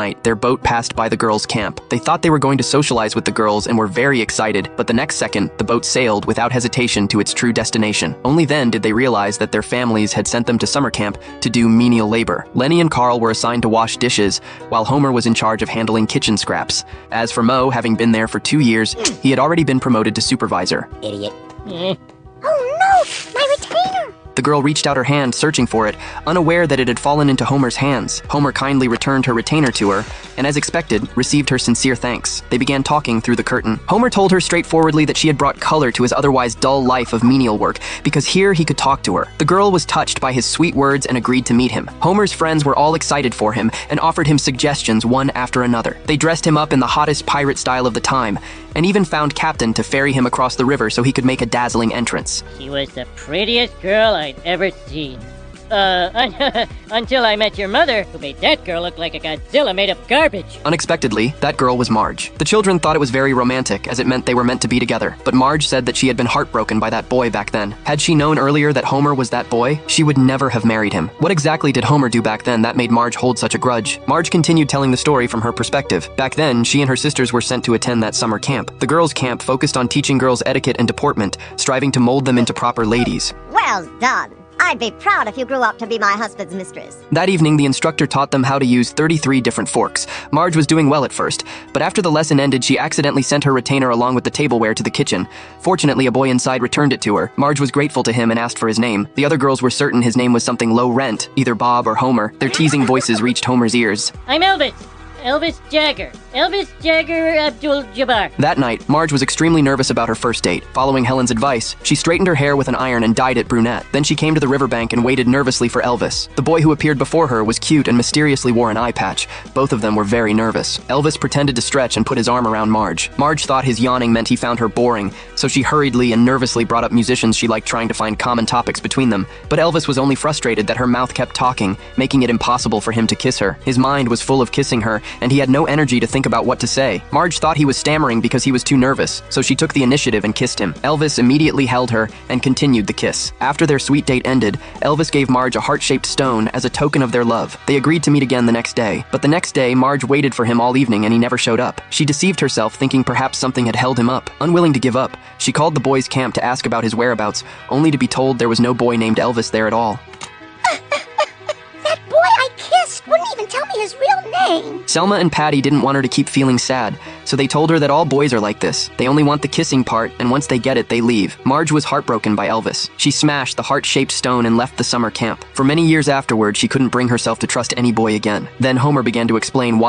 night, their boat passed by the girls' camp. They thought they were going to socialize with the girls and were very excited, but the next second, the boat sailed without hesitation to its true destination. Only then did they realize that their families had sent them to summer camp to do menial labor. Lenny and Carl were assigned to wash dishes, while Homer was in charge of handling kitchen scraps. As for Moe, having been there for 2 years, he had already been promoted to supervisor. Idiot. Oh no, my retainer! The girl reached out her hand, searching for it, unaware that it had fallen into Homer's hands. Homer kindly returned her retainer to her, and as expected, received her sincere thanks. They began talking through the curtain. Homer told her straightforwardly that she had brought color to his otherwise dull life of menial work, because here he could talk to her. The girl was touched by his sweet words and agreed to meet him. Homer's friends were all excited for him, and offered him suggestions one after another. They dressed him up in the hottest pirate style of the time, and even found Captain to ferry him across the river so he could make a dazzling entrance. She was the prettiest girl I'd ever seen. Until I met your mother, who made that girl look like a Godzilla made of garbage. Unexpectedly, that girl was Marge. The children thought it was very romantic, as it meant they were meant to be together. But Marge said that she had been heartbroken by that boy back then. Had she known earlier that Homer was that boy, she would never have married him. What exactly did Homer do back then that made Marge hold such a grudge? Marge continued telling the story from her perspective. Back then, she and her sisters were sent to attend that summer camp. The girls' camp focused on teaching girls etiquette and deportment, striving to mold them into proper ladies. Well done. I'd be proud if you grew up to be my husband's mistress. That evening, the instructor taught them how to use 33 different forks. Marge was doing well at first, but after the lesson ended, she accidentally sent her retainer along with the tableware to the kitchen. Fortunately, a boy inside returned it to her. Marge was grateful to him and asked for his name. The other girls were certain his name was something low rent, either Bob or Homer. Their teasing voices reached Homer's ears. I'm Elvis. Elvis Jagger. Elvis Jagger Abdul-Jabbar. That night, Marge was extremely nervous about her first date. Following Helen's advice, she straightened her hair with an iron and dyed it brunette. Then she came to the riverbank and waited nervously for Elvis. The boy who appeared before her was cute and mysteriously wore an eye patch. Both of them were very nervous. Elvis pretended to stretch and put his arm around Marge. Marge thought his yawning meant he found her boring, so she hurriedly and nervously brought up musicians she liked, trying to find common topics between them. But Elvis was only frustrated that her mouth kept talking, making it impossible for him to kiss her. His mind was full of kissing her, and he had no energy to think about what to say. Marge thought he was stammering because he was too nervous, so she took the initiative and kissed him. Elvis immediately held her and continued the kiss. After their sweet date ended, Elvis gave Marge a heart-shaped stone as a token of their love. They agreed to meet again the next day, but the next day, Marge waited for him all evening and he never showed up. She deceived herself, thinking perhaps something had held him up. Unwilling to give up, she called the boys' camp to ask about his whereabouts, only to be told there was no boy named Elvis there at all. That boy I kissed wouldn't even tell me his real name. Selma and Patty didn't want her to keep feeling sad, so they told her that all boys are like this. They only want the kissing part, and once they get it, they leave. Marge was heartbroken by Elvis. She smashed the heart-shaped stone and left the summer camp. For many years afterward, she couldn't bring herself to trust any boy again. Then Homer began to explain why